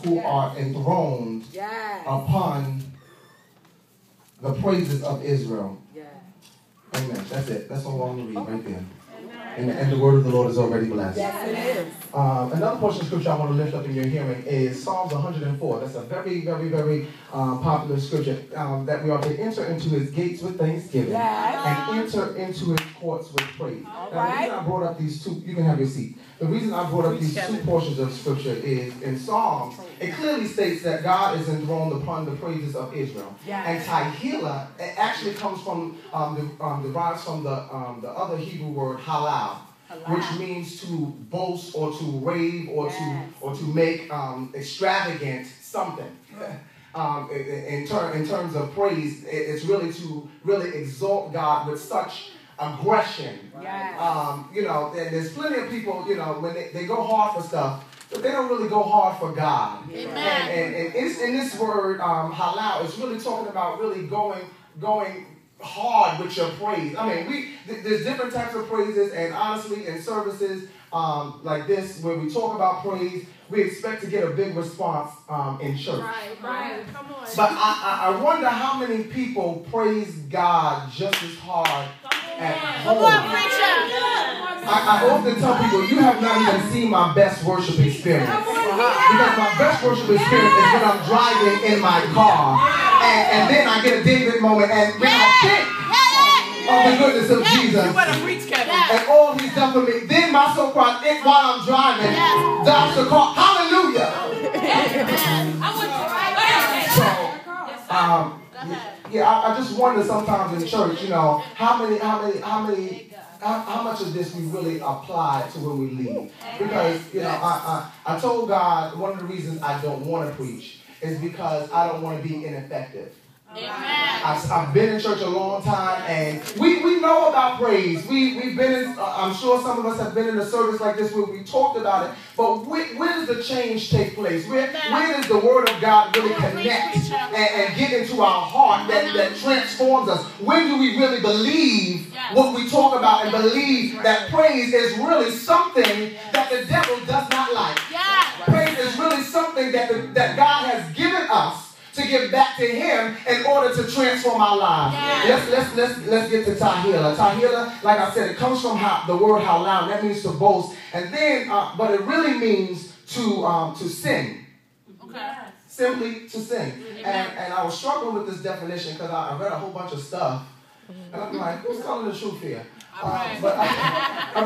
who are enthroned upon the praises of Israel. Amen. That's it. That's all I'm going to read right there. And the word of the Lord is already blessed. Yes, it is. Another portion of scripture I want to lift up in your hearing is Psalms 104. That's a very, very, very popular scripture that we are to enter into his gates with thanksgiving and enter into his courts with praise. Now, the reason I brought up these two, you can have your seat. The reason I brought up these two portions of scripture is in Psalms, it clearly states that God is enthroned upon the praises of Israel. And Tehillah, it actually comes from, derives from the other Hebrew word halal, which means to boast or to rave or to make extravagant something. In terms of praise, it's really to really exalt God with such aggression. You know, and there's plenty of people, you know, when they go hard for stuff, but they don't really go hard for God. And it's, in this word, halal, it's really talking about really going hard with your praise. I mean, there's different types of praises, and honestly, in services like this, where we talk about praise, we expect to get a big response in church. Right. Come on. But I wonder how many people praise God just as hard at home. Come on, preacher. I often tell people, you have not even seen my best worship experience. Because my best worship experience is when I'm driving in my car, and then I get a David moment, and when I think of the goodness of Jesus, You better preach, Kevin. and all he's done for me, then my soul cries, while I'm driving, God's the car, hallelujah. So, I just wonder sometimes in church, you know, how much of this we really apply to when we leave. Because, you know, I told God one of the reasons I don't want to preach is because I don't want to be ineffective. I've been in church a long time, and we know about praise. We've been in, I'm sure some of us have been in a service like this where we talked about it, but where does the change take place? Where does the word of God really connect and get into our heart that transforms us? When do we really believe what we talk about and believe that praise is really something that the devil does not like? Praise is really something that God has given us to give back to him in order to transform our lives. Let's get to Tehillah. Tehillah, like I said, it comes from the word halal. That means to boast. And then, but it really means to sing. Simply to sing. And I was struggling with this definition because I read a whole bunch of stuff. And I'm like, who's telling the truth here? But I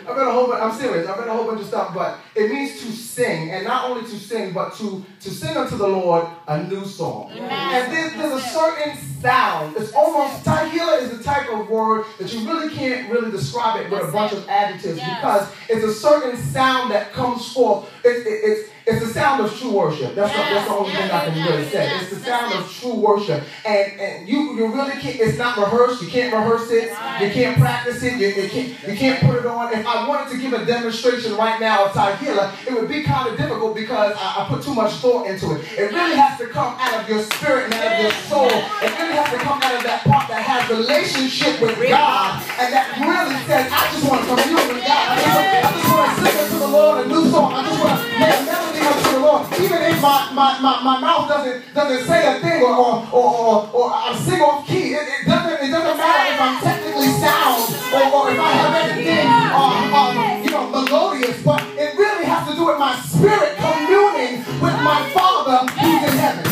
read a whole bunch. I'm serious. I read a whole bunch of stuff, but it means to sing, and not only to sing, but to sing unto the Lord a new song. And there's a certain sound. It's almost Tehillah is the type of word that you really can't really describe it with a bunch of adjectives because it's a certain sound that comes forth. It's the sound of true worship. That's the only thing I can really say. It's the sound of true worship. And you really can't, it's not rehearsed. You can't rehearse it. You can't practice it. You can't put it on. If I wanted to give a demonstration right now of Tehillah, it would be kind of difficult because I put too much thought into it. It really has to come out of your spirit and out of your soul. It really has to come out of that part that has relationship with God and that really says, I just want to commune with God. I just want to sing unto the Lord a new song. I just want to make a melody unto the Lord. Even if my mouth doesn't say a thing or I sing off key, it doesn't matter if I'm technically sound or if I have anything melodious, but it really has to do with my spirit communing with my Father who's in heaven.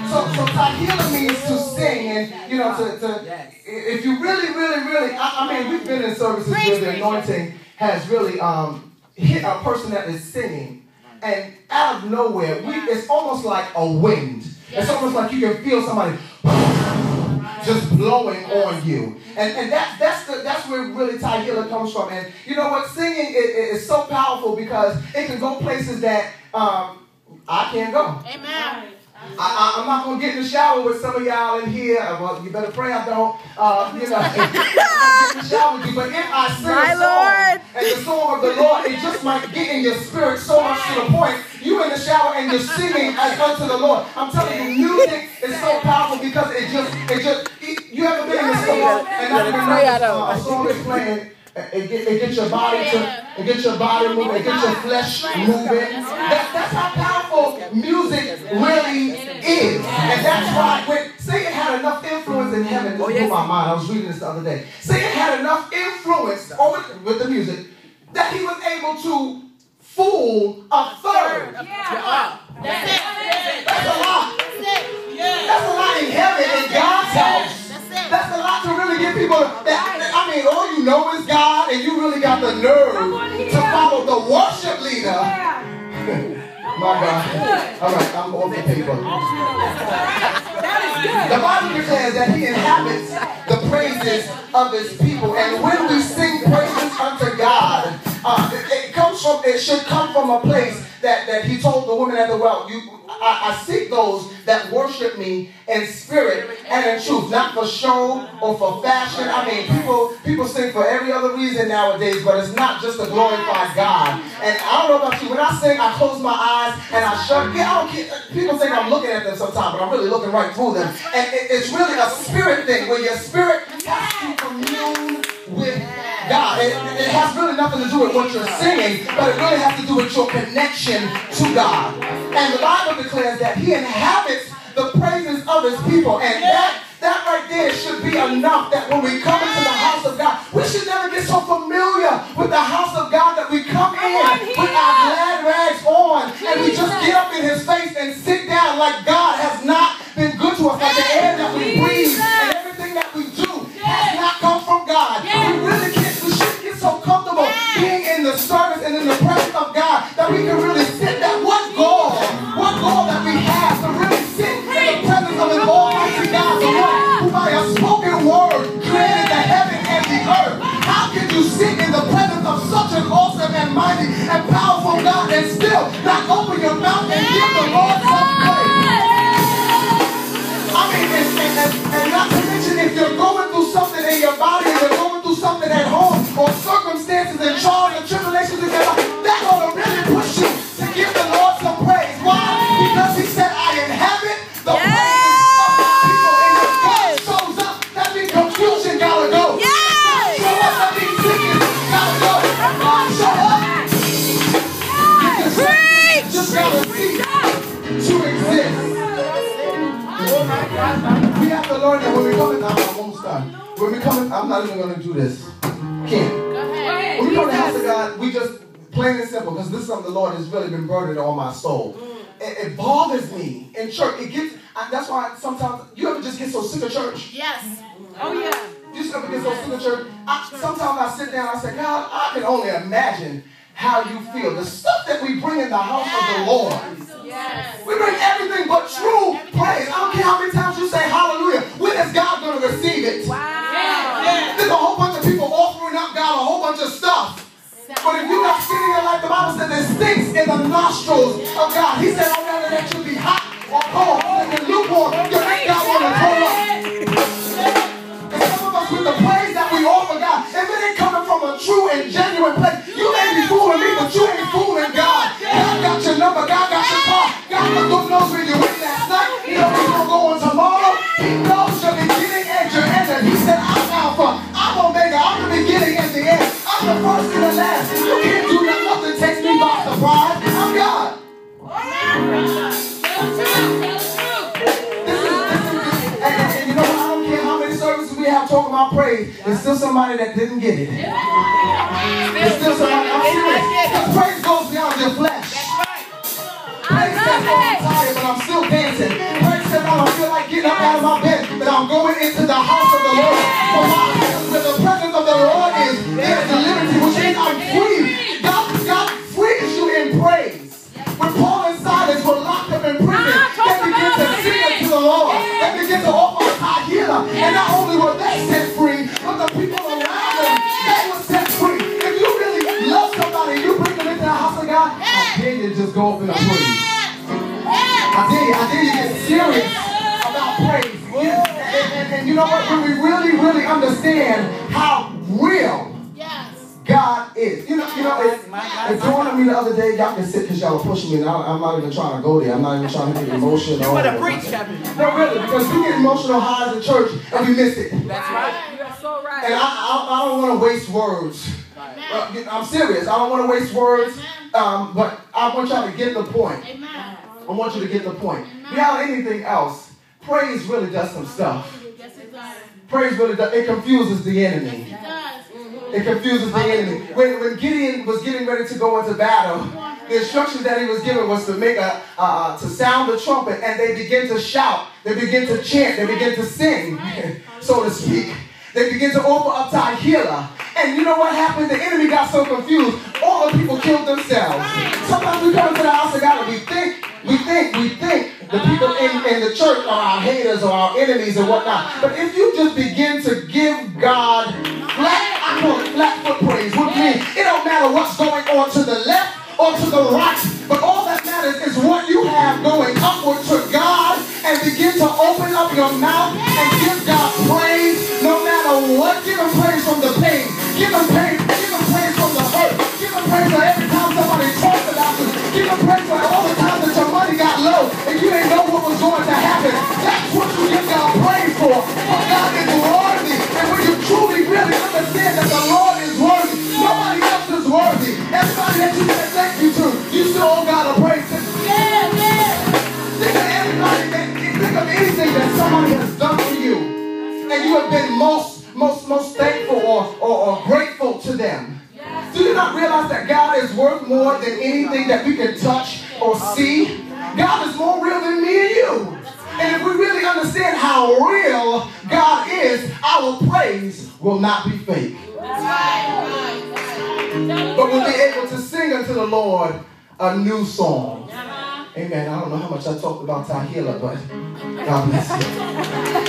So Tehillah means to sing, and you know, if you really, I mean, we've been in services where the anointing has really hit a person that is singing, and out of nowhere, it's almost like a wind. It's almost like you can feel somebody just blowing on you, and that's where really Tehillah comes from. And you know what? Singing is so powerful because it can go places that I can't go. Amen. I'm not going to get in the shower with some of y'all in here. Well, you better pray I don't. I'm not going to get in the shower with you. But if I sing a song, and the song of the Lord, it just might get in your spirit so much to the point you in the shower and you're singing as unto the Lord. I'm telling you, music is so powerful because it just you ever been in the store and a song is playing. It gets your body moving. It gets your flesh moving. That's how my mind. I was reading this the other day. Satan had enough influence with the music that he was able to fool a third. Yeah. That's it. That's a lot. That's a lot in heaven, in God's house. That's a lot to really get people I mean, all you know is God, and you really got the nerve to follow the worship leader. My God. All right, I'm off the paper. The Bible declares that he inhabits the praises of his people. And when we sing praises unto God, it should come from a place that he told the woman at the well, I seek those that worship me in spirit and in truth, not for show or for fashion. I mean, people sing for every other reason nowadays, but it's not just to glorify God. And I don't know about you, when I sing, I close my eyes and I shut. Yeah, I don't care. People think I'm looking at them sometimes, but I'm really looking right through them. And it's really a spirit thing where your spirit has to commune with God. It has really nothing to do with what you're singing, but it really has to do with your connection to God. And the Bible declares that he inhabits the praises of his people. And that right there should be enough that when we come into the house of God, we should never get so familiar with the house of God that we come in with our glad rags on and we just get up in his face and sit down like God has not been good to us, like the air that we breathe and everything that we do has not come from God. We shouldn't get so comfortable being in the service and in the presence of God that we can really sit there. What goal that we have to really sit in the presence of an almighty God, the one who by a spoken word created the heaven and the earth. How can you sit in the presence of such an awesome and mighty and powerful God and still not open your mouth and give the Lord some praise? I mean, and not to mention if you're going through something in your body, and you're going through something at home, or circumstances and trials and tribulations in your life, that ought to really push you to give the Lord some praise. Why? Because he said, I inhabit the praises of the people. And if God shows up, that means confusion gotta go. Show up, that means sickness gotta go. God show up. Just gotta see to exist. We have to learn that when we come in, I'm almost done. When we come in, I'm not even going to do this. Can't. When we come to the house of God, we just, plain and simple, because this is something the Lord has really been burdened on my soul. It bothers me in church. That's why sometimes, you ever just get so sick of church? Yes. Oh, yeah. You just ever get so sick of church? Sometimes I sit down and I say, God, I can only imagine how you feel. The stuff that we bring in the house of the Lord. Yes. We bring everything but true praise. I don't care how many times you say hallelujah. When is God going to receive it? Wow. Yeah. There's a whole bunch of people offering up God a whole bunch of stuff. But if you're not sitting there like the Bible said, it stinks in the nostrils of God. He said, I'd rather that you be hot or cold than lukewarm. You ain't got one to throw up. And some of us with the praise that we offer God, if it ain't coming from a true and genuine place, you may be fooling me, but you ain't fooling God. God got your number. God got your car. God knows where you went last night. He knows where you're going tomorrow. He knows your beginning and your end. He said, I'm Alpha. I'm Omega. I'm the beginning and the end. I'm the first and the last. You can't do nothing takes me by surprise. I'm God. And you know what? I don't care how many services we have talking about praise. There's still somebody that didn't get it. There's still somebody. I'm serious. Because praise goes beyond your flesh. Praise says, oh, I'm tired, but I'm still dancing. Praise says, I don't feel like getting up out of my bed, but I'm going into the house of the Lord. For why? Because where the presence of the Lord is, there is the liberty, which means I'm free. God frees you in praise. When Paul and Silas were locked up in prison, they began to sing unto the Lord. They began to offer a high healer. And not only were they set free, but the people around them, they were set free. If you really love somebody, you bring them into the house of God, I dare you just go up in a praise. I dare you get serious about praise. And you know what? When we really understand how real God is. You know, it dawned on me the other day. Y'all can sit because y'all are pushing me. And I'm not even trying to go there. I'm not even trying to get emotional. You want to preach, Kevin? No, really, because we get emotional highs in church and we miss it. That's right. You're so right. And I don't want to waste words. I'm serious. I don't want to waste words. But I want y'all to get the point. Amen. I want you to get the point. Beyond anything else, praise really does some stuff. Yes, it does. praise really does, it confuses the enemy. It confuses the enemy. When Gideon was getting ready to go into battle, the instructions that he was given was to make to sound the trumpet, and they begin to shout, they begin to chant, they begin to sing, so to speak. They begin to offer up Tahila. And you know what happened? The enemy got so confused, all the people killed themselves. Sometimes we come into the house of God and we think the people in the church are our haters or our enemies and whatnot. But if you just begin to give God I call it flat foot praise, which means it don't matter what's going on to the left or to the right, but all that matters is what you have going upward to God, and begin to open up your mouth and give God praise no matter what. Give him praise from the pain. Give him praise from the hurt. Give him praise for every time somebody talked about you. Give him praise for all the times that your money got low and you didn't know what was going to happen. That's what you give God praise for. For God is worthy. And when you truly really understand that the Lord is worthy, nobody else is worthy. Everybody that you said thank you to, you still owe God a praise. Think of anything that somebody has done for you, and you have been most thankful or grateful to them. Do you not realize that God is worth more than anything that we can touch or see? God is more real than me and you. And if we really understand how real God is, our praise will not be fake. But we'll be able to sing unto the Lord a new song. Amen. I don't know how much I talked about Tahila, but God bless you.